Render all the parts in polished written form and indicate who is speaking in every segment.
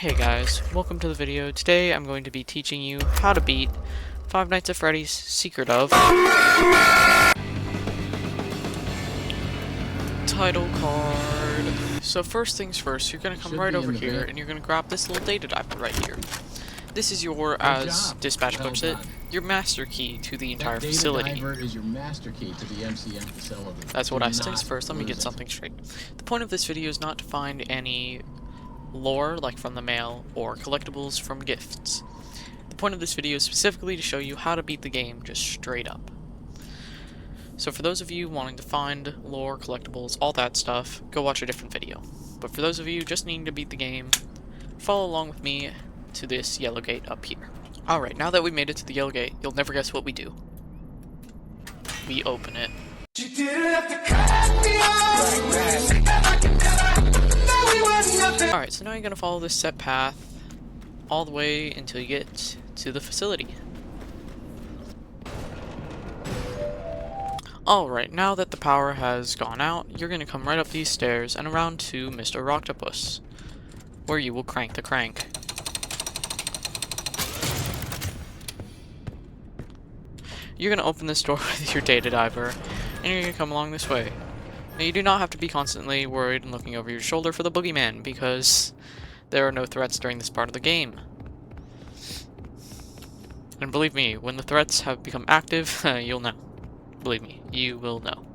Speaker 1: Hey guys, welcome to the video. Today I'm going to be teaching you how to beat Five Nights at Freddy's Secret of Title Card. So first things first, you're going to come right over here and you're going to grab this little data diver right here. This is your, as Dispatch puts it, your master key to the entire facility.
Speaker 2: Is your master key to the MCM facility.
Speaker 1: That's what I said first. Let me get something straight. The point of this video is not to find any lore, like from the mail, or collectibles from gifts. The point of this video is specifically to show you how to beat the game just straight up. So for those of you wanting to find lore, collectibles, all that stuff, go watch a different video. But for those of you just needing to beat the game, follow along with me to this yellow gate up here. Alright, now that we made it to the yellow gate, you'll never guess what we do. We open it. Alright, so now you're going to follow this set path all the way until you get to the facility. Alright, now that the power has gone out, you're going to come right up these stairs and around to Mr. Rocktopus, where you will crank the crank. You're going to open this door with your data diver, and you're going to come along this way. Now, you do not have to be constantly worried and looking over your shoulder for the boogeyman, because there are no threats during this part of the game. And believe me, when the threats have become active, you'll know. Believe me, you will know.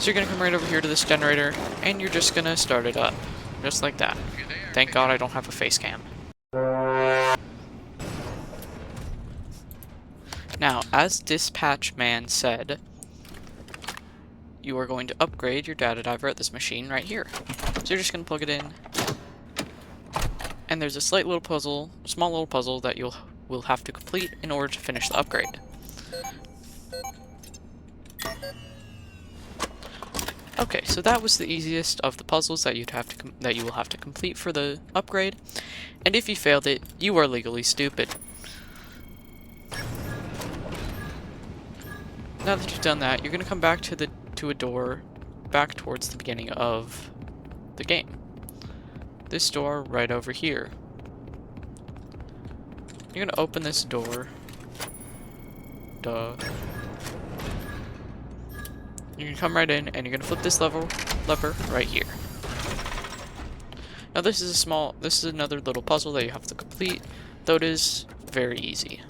Speaker 1: So you're going to come right over here to this generator, and you're just going to start it up. Just like that. Thank God I don't have a face cam. Now, as Dispatch Man said, you are going to upgrade your data diver at this machine right here. So you're just going to plug it in, and there's a small little puzzle that will have to complete in order to finish the upgrade. Okay, so that was the easiest of the puzzles that you will have to complete for the upgrade, and if you failed it, you are legally stupid. Now that you've done that, you're going to come back to a door back towards the beginning of the game. This door right over here. You're going to open this door. Duh. You're going to come right in and you're going to flip this lever right here. Now this is another little puzzle that you have to complete, though it is very easy.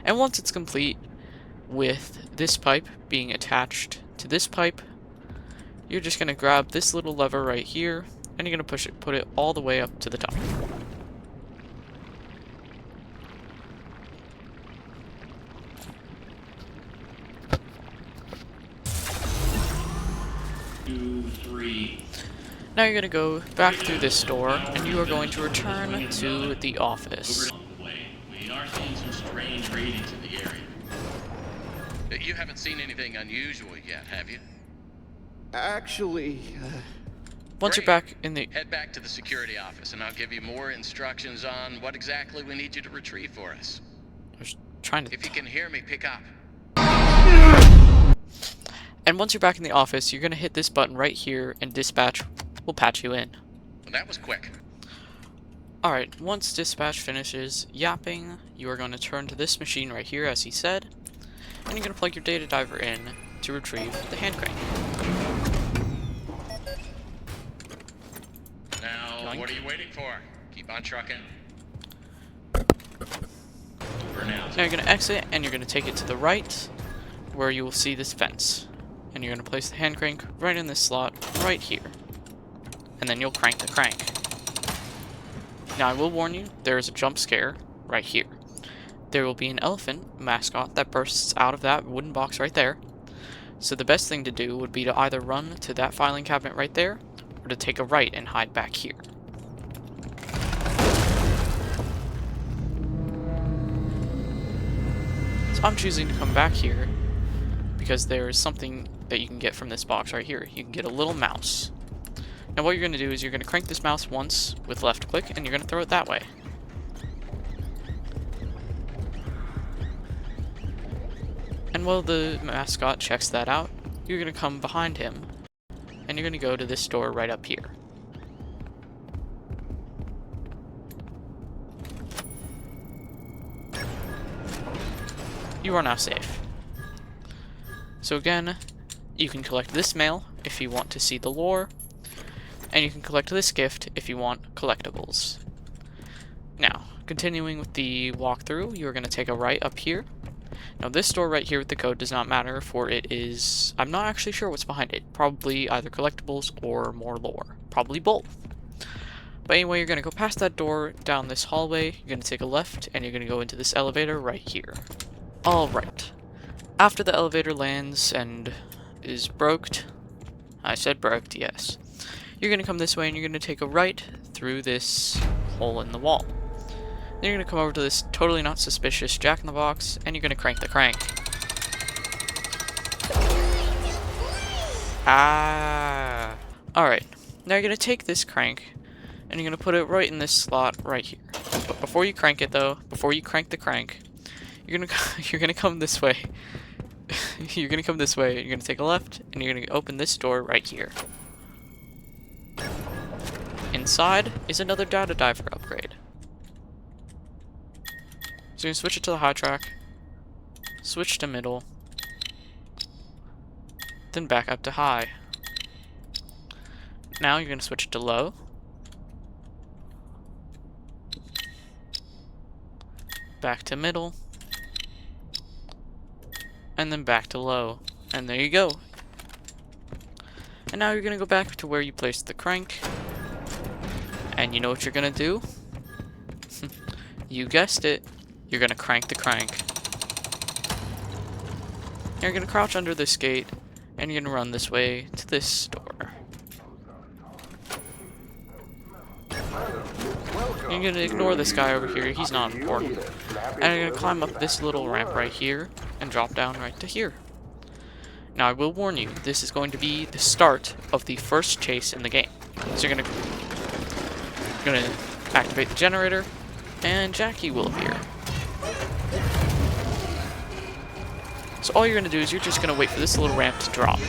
Speaker 1: And once it's complete, with this pipe being attached to this pipe, you're just going to grab this little lever right here, and you're going to put it all the way up to the top. Now you're going to go back through this door, and you are going to return to the office.
Speaker 3: We are seeing some strange readings in the area. You haven't seen anything unusual yet, have you?
Speaker 4: Actually,
Speaker 1: Once you're back in the...
Speaker 3: Head back to the security office, and I'll give you more instructions on what exactly we need you to retrieve for us.
Speaker 1: I was trying to...
Speaker 3: If you can hear me, pick up.
Speaker 1: And once you're back in the office, you're going to hit this button right here, and Dispatch will patch you in.
Speaker 3: Well, that was quick.
Speaker 1: Alright, once Dispatch finishes yapping, you are going to turn to this machine right here, as he said, and you're going to plug your data diver in to retrieve the hand crank.
Speaker 3: Now, what are you waiting for? Keep on trucking. For now.
Speaker 1: Now you're going to exit, and you're going to take it to the right, where you will see this fence. And you're going to place the hand crank right in this slot, right here. And then you'll crank the crank. Now I will warn you, there is a jump scare right here. There will be an elephant mascot that bursts out of that wooden box right there. So the best thing to do would be to either run to that filing cabinet right there, or to take a right and hide back here. So I'm choosing to come back here, because there is something that you can get from this box right here. You can get a little mouse. Now what you're going to do is you're going to crank this mouse once with left click, and you're going to throw it that way. And while the mascot checks that out, you're going to come behind him, and you're going to go to this door right up here. You are now safe. So again, you can collect this mail if you want to see the lore, and you can collect this gift if you want collectibles. Now, continuing with the walkthrough, you're going to take a right up here. Now this door right here with the code does not matter, for it is... I'm not actually sure what's behind it. Probably either collectibles or more lore. Probably both. But anyway, you're going to go past that door, down this hallway, you're going to take a left, and you're going to go into this elevator right here. Alright. After the elevator lands and is broked, I said broked, yes, you're going to come this way and you're going to take a right through this hole in the wall. Then you're going to come over to this totally not suspicious jack-in-the-box, and you're going to crank the crank. Ah! Alright, now you're going to take this crank, and you're going to put it right in this slot right here. But before you crank it though, before you crank the crank, you're gonna come this way. You're gonna come this way, you're gonna take a left, and you're gonna open this door right here. Inside is another data diver upgrade. So you're gonna switch it to the high track, switch to middle, then back up to high. Now you're gonna switch it to low, back to middle, and then back to low. And there you go. And now you're gonna go back to where you placed the crank. And you know what you're gonna do? You guessed it. You're gonna crank the crank. You're gonna crouch under this gate, and you're gonna run this way to this door. You're gonna ignore this guy over here, he's not important. And you're gonna climb up this little ramp right here, and drop down right to here. Now I will warn you, this is going to be the start of the first chase in the game. So you're gonna activate the generator, and Jackie will appear. So all you're gonna do is you're just gonna wait for this little ramp to drop.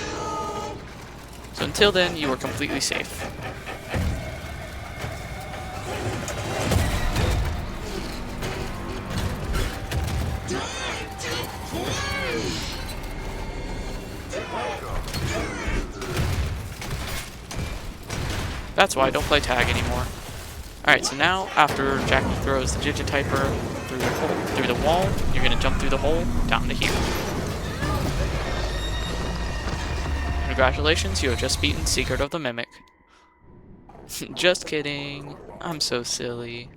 Speaker 1: So until then, you are completely safe. That's why I don't play tag anymore. Alright, so now, after Jackie throws the Digitiper through the wall, you're gonna jump through the hole down to here. Congratulations, you have just beaten Secret of the Mimic. Just kidding. I'm so silly.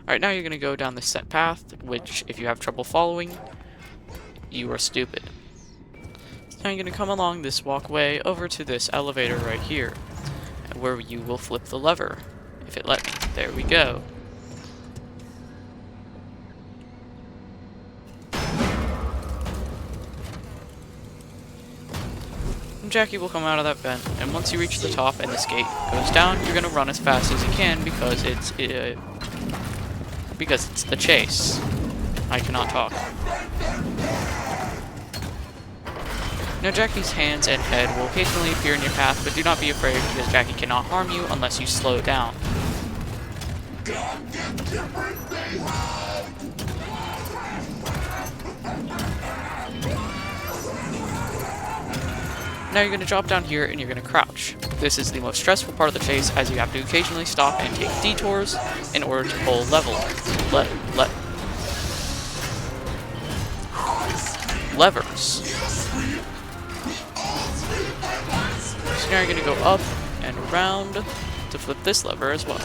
Speaker 1: Alright, now you're gonna go down this set path, which, if you have trouble following, you are stupid. Now you're going to come along this walkway over to this elevator right here, where you will flip the lever, if it let me. There we go. And Jackie will come out of that vent, and once you reach the top and this gate goes down, you're going to run as fast as you can because it's the chase. I cannot talk. Now Jackie's hands and head will occasionally appear in your path, but do not be afraid because Jackie cannot harm you unless you slow down. Now you're going to drop down here and you're going to crouch. This is the most stressful part of the chase, as you have to occasionally stop and take detours in order to pull levers. So now you're going to go up and around to flip this lever as well.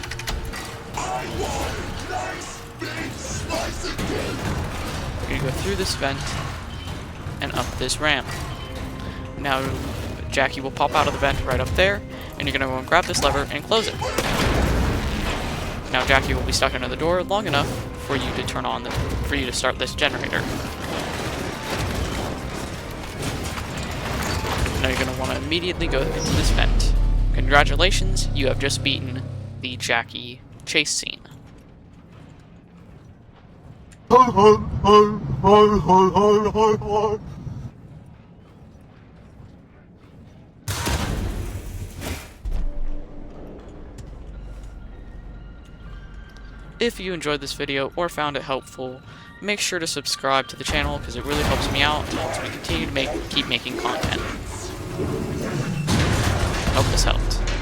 Speaker 1: You're going to go through this vent and up this ramp. Now Jackie will pop out of the vent right up there, and you're going to go and grab this lever and close it. Now Jackie will be stuck under the door long enough for you to start this generator. Now you're going to want to immediately go into this vent. Congratulations, you have just beaten the Jackie chase scene. If you enjoyed this video or found it helpful, make sure to subscribe to the channel because it really helps me out and helps me continue to keep making content. Hope this helped.